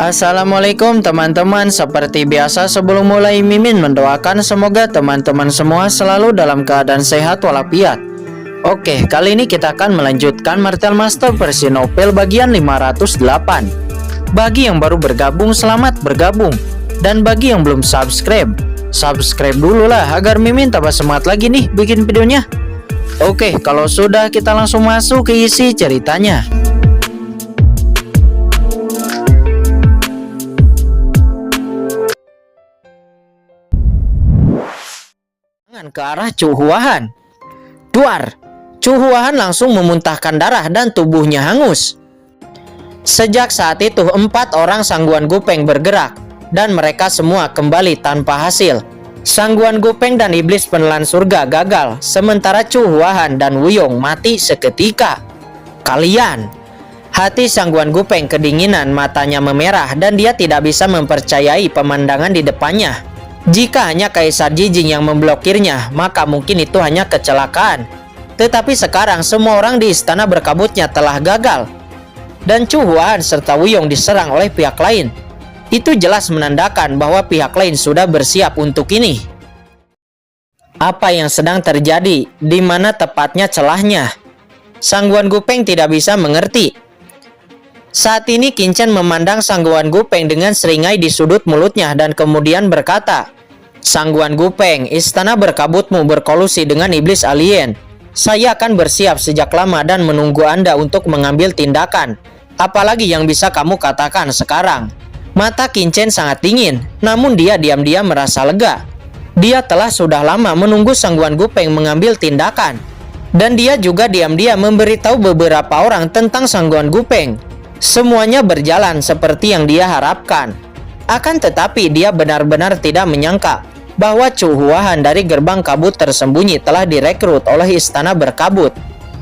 Assalamualaikum teman-teman. Seperti biasa sebelum mulai Mimin mendoakan semoga teman-teman semua selalu dalam keadaan sehat walafiat. Oke, kali ini kita akan melanjutkan Martial Master versi novel bagian 508. Bagi yang baru bergabung, selamat bergabung. Dan bagi yang belum subscribe dulu lah agar Mimin tambah semangat lagi nih bikin videonya. Oke, kalau sudah kita langsung masuk ke isi ceritanya. Ke arah Chu Huahan. Duar, Chu Huahan langsung memuntahkan darah dan tubuhnya hangus. Sejak saat itu 4 orang Sangguan Gupeng bergerak dan mereka semua kembali tanpa hasil. Sangguan Gupeng dan iblis penelan surga gagal, sementara Chu Huahan dan Wuyong mati seketika. Kalian, hati Sangguan Gupeng kedinginan, matanya memerah dan dia tidak bisa mempercayai pemandangan di depannya. Jika hanya Kaisar Jijing yang memblokirnya, maka mungkin itu hanya kecelakaan. Tetapi sekarang semua orang di istana berkabutnya telah gagal. Dan Chu Huahan serta Wuyong diserang oleh pihak lain. Itu jelas menandakan bahwa pihak lain sudah bersiap untuk ini. Apa yang sedang terjadi? Di mana tepatnya celahnya? Sangguan Gupeng tidak bisa mengerti. Saat ini Qin Chen memandang Sangguan Gupeng dengan seringai di sudut mulutnya dan kemudian berkata, "Sangguan Gupeng, istana berkabutmu berkolusi dengan iblis alien. Saya akan bersiap sejak lama dan menunggu Anda untuk mengambil tindakan. Apalagi yang bisa kamu katakan sekarang?" Mata Qin Chen sangat dingin, namun dia diam-diam merasa lega. Dia telah sudah lama menunggu Sangguan Gupeng mengambil tindakan. Dan dia juga diam-diam memberitahu beberapa orang tentang Sangguan Gupeng. Semuanya berjalan seperti yang dia harapkan. Akan tetapi dia benar-benar tidak menyangka bahwa Chu Huahan dari gerbang kabut tersembunyi telah direkrut oleh istana berkabut.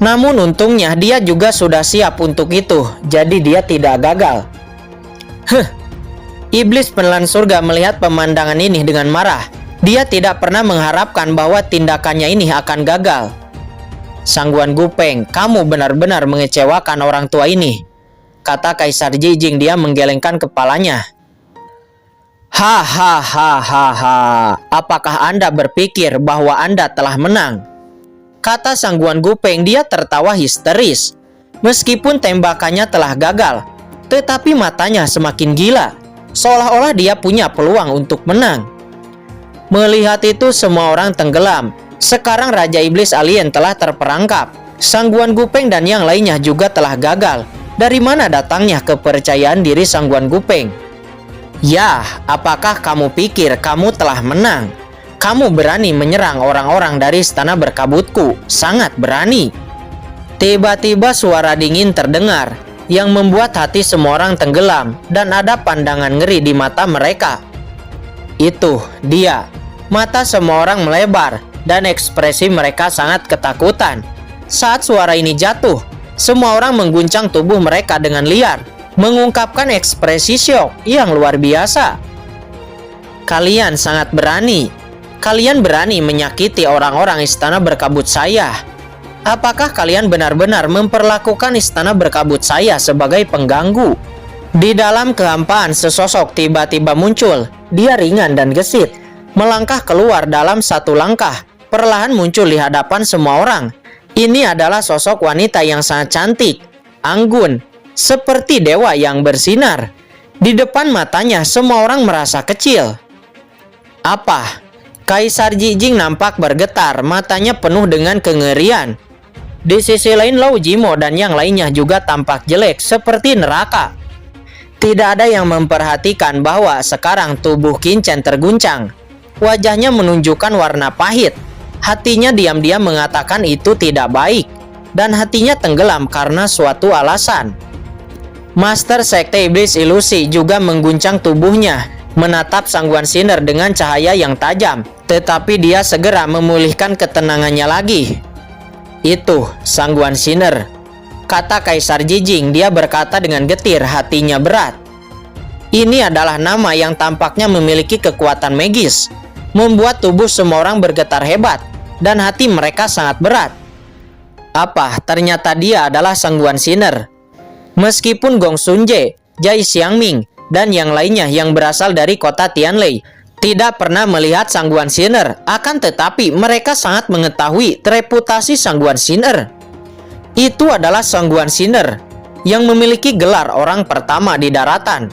Namun untungnya dia juga sudah siap untuk itu, jadi dia tidak gagal. Iblis penelan surga melihat pemandangan ini dengan marah. Dia tidak pernah mengharapkan bahwa tindakannya ini akan gagal. Sangguan Gupeng, kamu benar-benar mengecewakan orang tua ini, kata Kaisar Jijing. Dia menggelengkan kepalanya. Hahaha, apakah Anda berpikir bahwa Anda telah menang? Kata Sangguan Gupeng. Dia tertawa histeris. Meskipun tembakannya telah gagal, tetapi matanya semakin gila, seolah-olah dia punya peluang untuk menang. Melihat itu semua orang tenggelam. Sekarang Raja Iblis Alien telah terperangkap. Sangguan Gupeng dan yang lainnya juga telah gagal. Dari mana datangnya kepercayaan diri Sangguan Gupeng? Yah, apakah kamu pikir kamu telah menang? Kamu berani menyerang orang-orang dari istana berkabutku, sangat berani. Tiba-tiba suara dingin terdengar yang membuat hati semua orang tenggelam dan ada pandangan ngeri di mata mereka. Itu dia. Mata semua orang melebar dan ekspresi mereka sangat ketakutan. Saat suara ini jatuh, semua orang mengguncang tubuh mereka dengan liar, mengungkapkan ekspresi syok yang luar biasa. Kalian sangat berani. Kalian berani menyakiti orang-orang istana berkabut saya. Apakah kalian benar-benar memperlakukan istana berkabut saya sebagai pengganggu? Di dalam kehampaan sesosok tiba-tiba muncul. Dia ringan dan gesit, melangkah keluar dalam satu langkah, perlahan muncul di hadapan semua orang. Ini adalah sosok wanita yang sangat cantik, anggun, seperti dewa yang bersinar. Di depan matanya semua orang merasa kecil. Apa? Kaisar Jijing nampak bergetar, matanya penuh dengan kengerian. Di sisi lain Lao Jimo dan yang lainnya juga tampak jelek seperti neraka. Tidak ada yang memperhatikan bahwa sekarang tubuh Qin Chen terguncang. Wajahnya menunjukkan warna pahit. Hatinya diam-diam mengatakan itu tidak baik. Dan hatinya tenggelam karena suatu alasan. Master Sekte Iblis Ilusi juga mengguncang tubuhnya, menatap Sangguan Sinner dengan cahaya yang tajam. Tetapi dia segera memulihkan ketenangannya lagi. Itu Sangguan Sinner, kata Kaisar Jijing. Dia berkata dengan getir, hatinya berat. Ini adalah nama yang tampaknya memiliki kekuatan magis, membuat tubuh semua orang bergetar hebat, dan hati mereka sangat berat. Apa? Ternyata dia adalah Sangguan Sinner. Meskipun Gong Sunje Jai Xiangming, dan yang lainnya yang berasal dari kota Tianlei tidak pernah melihat Sangguan Sinner, akan tetapi mereka sangat mengetahui reputasi Sangguan Sinner. Itu adalah Sangguan Sinner yang memiliki gelar orang pertama di daratan.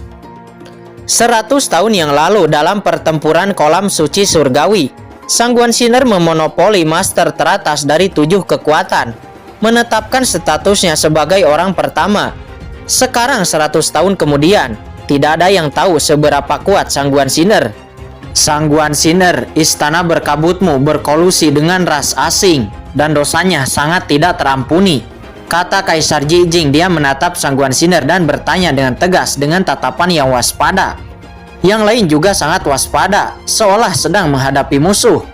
100 tahun yang lalu dalam pertempuran kolam suci surgawi, Sangguan Sinner memonopoli master teratas dari 7 kekuatan, menetapkan statusnya sebagai orang pertama. Sekarang 100 tahun kemudian, tidak ada yang tahu seberapa kuat Sangguan Sinner. Sangguan Sinner, istana berkabutmu berkolusi dengan ras asing, dan dosanya sangat tidak terampuni, kata Kaisar Jijing. Dia menatap Sangguan Sinner dan bertanya dengan tegas dengan tatapan yang waspada. Yang lain juga sangat waspada, seolah sedang menghadapi musuh.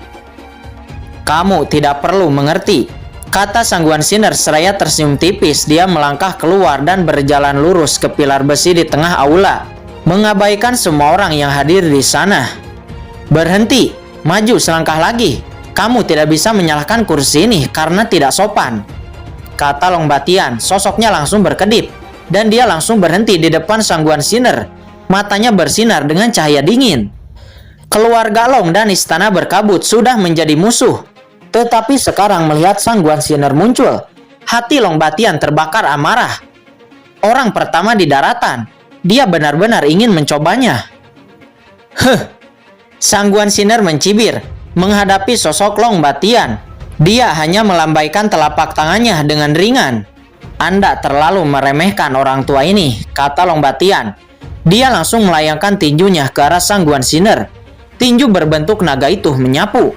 Kamu tidak perlu mengerti, kata Sangguan Sinner seraya tersenyum tipis. Dia melangkah keluar dan berjalan lurus ke pilar besi di tengah aula, mengabaikan semua orang yang hadir di sana. Berhenti, maju selangkah lagi. Kamu tidak bisa menyalahkan kursi ini karena tidak sopan, kata Long Batian. Sosoknya langsung berkedip, dan dia langsung berhenti di depan Sangguan Sinner. Matanya bersinar dengan cahaya dingin. Keluarga Long dan istana berkabut sudah menjadi musuh. Tetapi sekarang melihat Sangguan Sinner muncul, hati Long Batian terbakar amarah. Orang pertama di daratan, dia benar-benar ingin mencobanya. Sangguan Sinner mencibir menghadapi sosok Long Batian. Dia hanya melambaikan telapak tangannya dengan ringan. Anda terlalu meremehkan orang tua ini, kata Long Batian. Dia langsung melayangkan tinjunya ke arah Sangguan Sinner. Tinju berbentuk naga itu menyapu.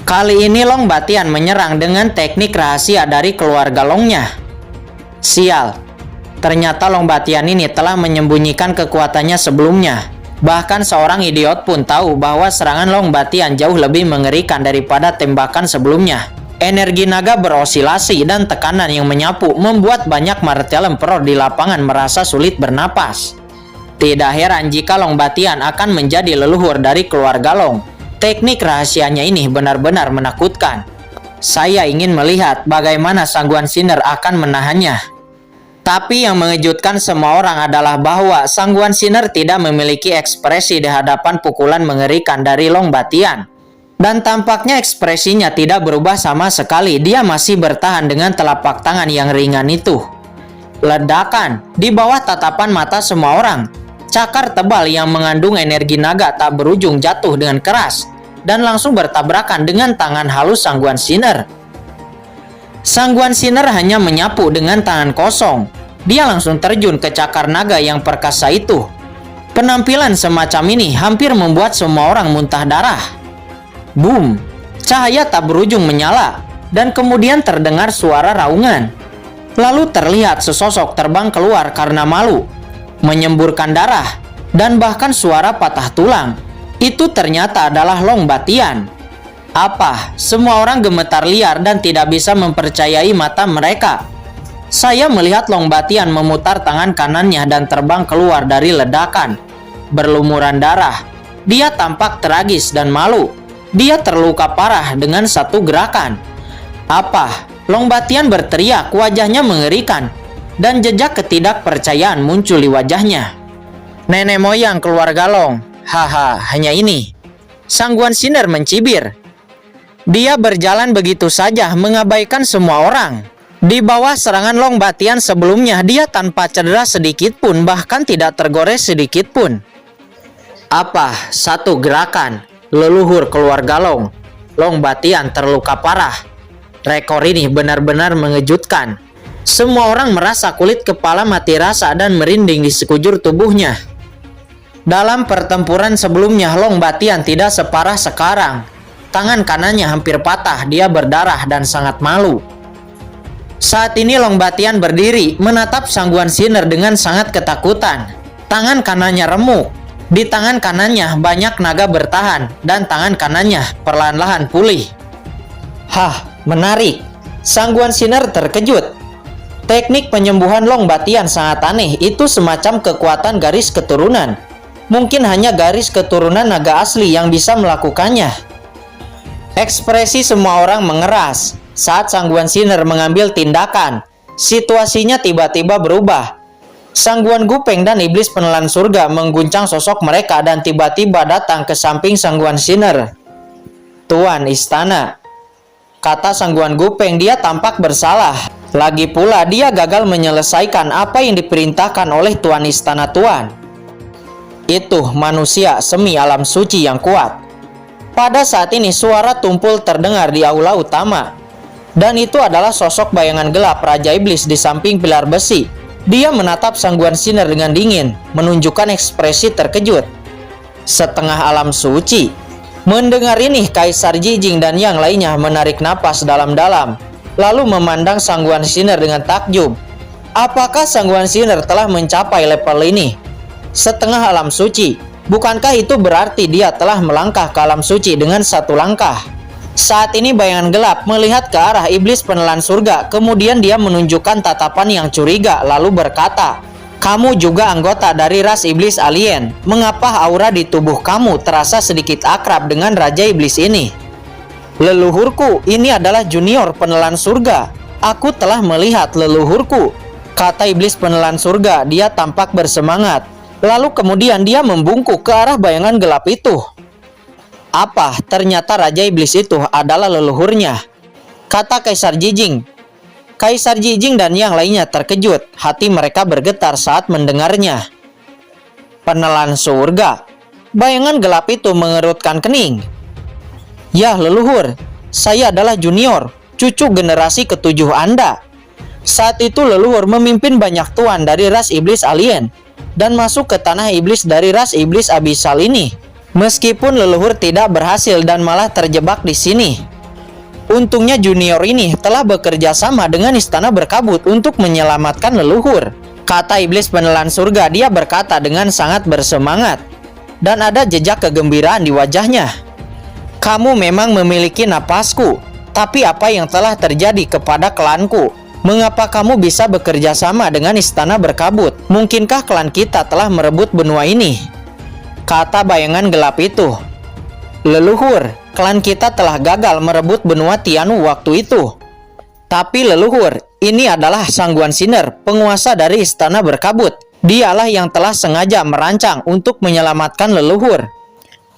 Kali ini Long Batian menyerang dengan teknik rahasia dari keluarga Longnya. Sial, ternyata Long Batian ini telah menyembunyikan kekuatannya sebelumnya. Bahkan seorang idiot pun tahu bahwa serangan Long Batian jauh lebih mengerikan daripada tembakan sebelumnya. Energi naga berosilasi dan tekanan yang menyapu membuat banyak martial emperor di lapangan merasa sulit bernapas. Tidak heran jika Long Batian akan menjadi leluhur dari keluarga Long. Teknik rahasianya ini benar-benar menakutkan. Saya ingin melihat bagaimana Sangguan Sinner akan menahannya. Tapi yang mengejutkan semua orang adalah bahwa Sangguan Sinner tidak memiliki ekspresi di hadapan pukulan mengerikan dari Long Batian. Dan tampaknya ekspresinya tidak berubah sama sekali. Dia masih bertahan dengan telapak tangan yang ringan itu. Ledakan di bawah tatapan mata semua orang. Cakar tebal yang mengandung energi naga tak berujung jatuh dengan keras dan langsung bertabrakan dengan tangan halus Sangguan Sinner. Sangguan Sinner hanya menyapu dengan tangan kosong. Dia langsung terjun ke cakar naga yang perkasa itu. Penampilan semacam ini hampir membuat semua orang muntah darah. Boom! Cahaya tak berujung menyala dan kemudian terdengar suara raungan. Lalu terlihat sesosok terbang keluar karena malu, menyemburkan darah, dan bahkan suara patah tulang. Itu ternyata adalah Long Batian. Apa? Semua orang gemetar liar dan tidak bisa mempercayai mata mereka. Saya melihat Long Batian memutar tangan kanannya dan terbang keluar dari ledakan, berlumuran darah. Dia tampak tragis dan malu. Dia terluka parah dengan satu gerakan. Apa? Long Batian berteriak, wajahnya mengerikan, dan jejak ketidakpercayaan muncul di wajahnya. Nenek moyang keluarga Long. Haha, hanya ini. Sangguan Sinner mencibir. Dia berjalan begitu saja mengabaikan semua orang. Di bawah serangan Long Batian sebelumnya, dia tanpa cedera sedikit pun, bahkan tidak tergores sedikit pun. Apa? Satu gerakan. Leluhur keluarga Long. Long Batian terluka parah. Rekor ini benar-benar mengejutkan. Semua orang merasa kulit kepala mati rasa dan merinding di sekujur tubuhnya. Dalam pertempuran sebelumnya, Long Batian tidak separah sekarang. Tangan kanannya hampir patah, dia berdarah dan sangat malu. Saat ini Long Batian berdiri, menatap Sangguan Sinner dengan sangat ketakutan. Tangan kanannya remuk. Di tangan kanannya banyak naga bertahan, dan tangan kanannya perlahan-lahan pulih. Hah, menarik. Sangguan Sinner terkejut. Teknik penyembuhan Long Batian sangat aneh, itu semacam kekuatan garis keturunan. Mungkin hanya garis keturunan naga asli yang bisa melakukannya. Ekspresi semua orang mengeras. Saat Sangguan Sinner mengambil tindakan, situasinya tiba-tiba berubah. Sangguan Gupeng dan iblis penelan surga mengguncang sosok mereka dan tiba-tiba datang ke samping Sangguan Sinner. "Tuan istana," kata Sangguan Gupeng, dia tampak bersalah. Lagi pula dia gagal menyelesaikan apa yang diperintahkan oleh Tuan Istana Tuan. Itu manusia semi alam suci yang kuat. Pada saat ini suara tumpul terdengar di aula utama. Dan itu adalah sosok bayangan gelap Raja Iblis di samping pilar besi. Dia menatap Sangguan Sinner dengan dingin, menunjukkan ekspresi terkejut. Setengah alam suci. Mendengar ini, Kaisar Jijing dan yang lainnya menarik napas dalam-dalam, lalu memandang Sangguan Sinner dengan takjub. Apakah Sangguan Sinner telah mencapai level ini? Setengah alam suci. Bukankah itu berarti dia telah melangkah ke alam suci dengan satu langkah? Saat ini bayangan gelap melihat ke arah iblis penelan surga, kemudian dia menunjukkan tatapan yang curiga lalu berkata, "Kamu juga anggota dari ras iblis alien. Mengapa aura di tubuh kamu terasa sedikit akrab dengan Raja Iblis ini?" "Leluhurku, ini adalah junior penelan surga. Aku telah melihat leluhurku," kata iblis penelan surga. Dia tampak bersemangat. Lalu kemudian dia membungkuk ke arah bayangan gelap itu. Apa? Ternyata Raja Iblis itu adalah leluhurnya, kata Kaisar Jijing. Kaisar Jijing dan yang lainnya terkejut. Hati mereka bergetar saat mendengarnya. Penelan surga. Bayangan gelap itu mengerutkan kening. "Ya leluhur, saya adalah junior, cucu generasi ketujuh Anda." Saat itu leluhur memimpin banyak tuan dari ras iblis alien dan masuk ke tanah iblis dari ras iblis abisal ini. Meskipun leluhur tidak berhasil dan malah terjebak di sini. Untungnya junior ini telah bekerja sama dengan istana berkabut untuk menyelamatkan leluhur, kata iblis penelan surga. Dia berkata dengan sangat bersemangat dan ada jejak kegembiraan di wajahnya. "Kamu memang memiliki napasku, tapi apa yang telah terjadi kepada klanku? Mengapa kamu bisa bekerja sama dengan istana berkabut? Mungkinkah klan kita telah merebut benua ini?" Kata bayangan gelap itu. "Leluhur, klan kita telah gagal merebut benua Tianu waktu itu. Tapi leluhur, ini adalah Sangguan Sinner, penguasa dari istana berkabut. Dialah yang telah sengaja merancang untuk menyelamatkan leluhur.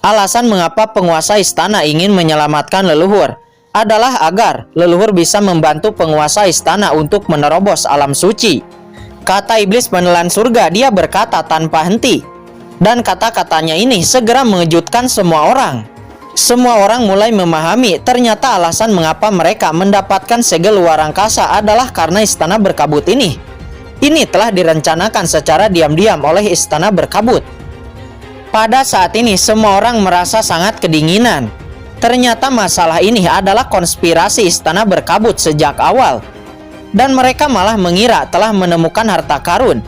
Alasan mengapa penguasa istana ingin menyelamatkan leluhur adalah agar leluhur bisa membantu penguasa istana untuk menerobos alam suci," kata iblis penelan surga. Dia berkata tanpa henti. Dan kata-katanya ini segera mengejutkan semua orang. Semua orang mulai memahami ternyata alasan mengapa mereka mendapatkan segel luar angkasa adalah karena istana berkabut ini. Ini telah direncanakan secara diam-diam oleh istana berkabut. Pada saat ini semua orang merasa sangat kedinginan. Ternyata masalah ini adalah konspirasi istana berkabut sejak awal. Dan mereka malah mengira telah menemukan harta karun.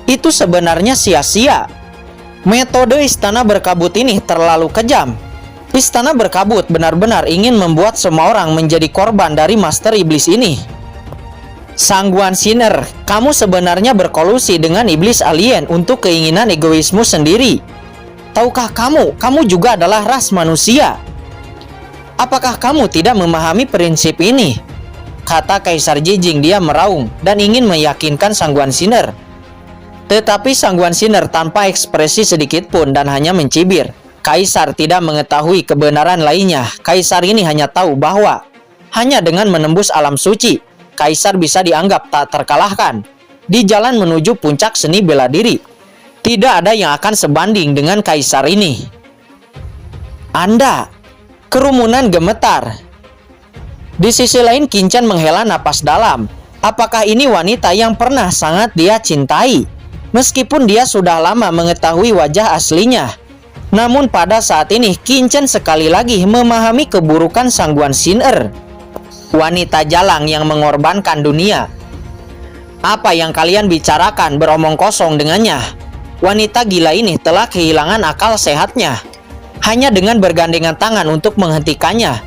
Itu sebenarnya sia-sia. Metode istana berkabut ini terlalu kejam. Istana berkabut benar-benar ingin membuat semua orang menjadi korban dari master iblis ini. Sangguan Sinner, kamu sebenarnya berkolusi dengan iblis alien untuk keinginan egoismu sendiri. Tahukah kamu juga adalah ras manusia. Apakah kamu tidak memahami prinsip ini? Kata Kaisar Jijing. Dia meraung dan ingin meyakinkan Sangguan Sinner. Tetapi Sangguan Sinner tanpa ekspresi sedikit pun dan hanya mencibir. Kaisar tidak mengetahui kebenaran lainnya. Kaisar ini hanya tahu bahwa hanya dengan menembus alam suci, Kaisar bisa dianggap tak terkalahkan di jalan menuju puncak seni bela diri. Tidak ada yang akan sebanding dengan Kaisar ini. Anda, kerumunan gemetar. Di sisi lain Kincen menghela napas dalam. Apakah ini wanita yang pernah sangat dia cintai? Meskipun dia sudah lama mengetahui wajah aslinya. Namun pada saat ini Kincen sekali lagi memahami keburukan Sangguan Sinner. Wanita jalang yang mengorbankan dunia. Apa yang kalian bicarakan beromong kosong dengannya. Wanita gila ini telah kehilangan akal sehatnya. Hanya dengan bergandengan tangan untuk menghentikannya,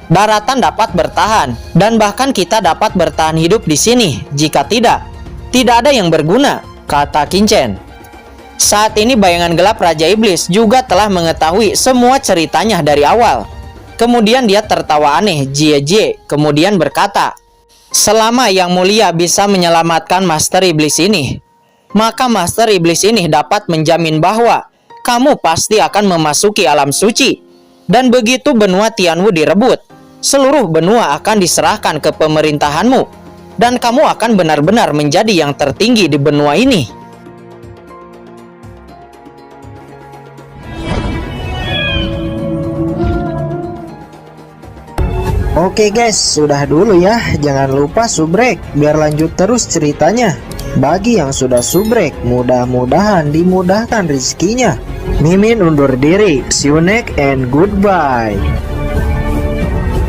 daratan dapat bertahan. Dan bahkan kita dapat bertahan hidup di sini. Jika tidak ada yang berguna, kata Kincen. Saat ini bayangan gelap Raja Iblis juga telah mengetahui semua ceritanya dari awal. Kemudian dia tertawa aneh, jie-jie, kemudian berkata, "Selama Yang Mulia bisa menyelamatkan Master Iblis ini, maka Master Iblis ini dapat menjamin bahwa kamu pasti akan memasuki alam suci. Dan begitu benua Tianwu direbut, seluruh benua akan diserahkan ke pemerintahanmu, dan kamu akan benar-benar menjadi yang tertinggi di benua ini. Oke guys, sudah dulu ya. Jangan lupa subrek biar lanjut terus ceritanya. Bagi yang sudah subrek, mudah-mudahan dimudahkan rezekinya. Mimin undur diri. See you next and goodbye.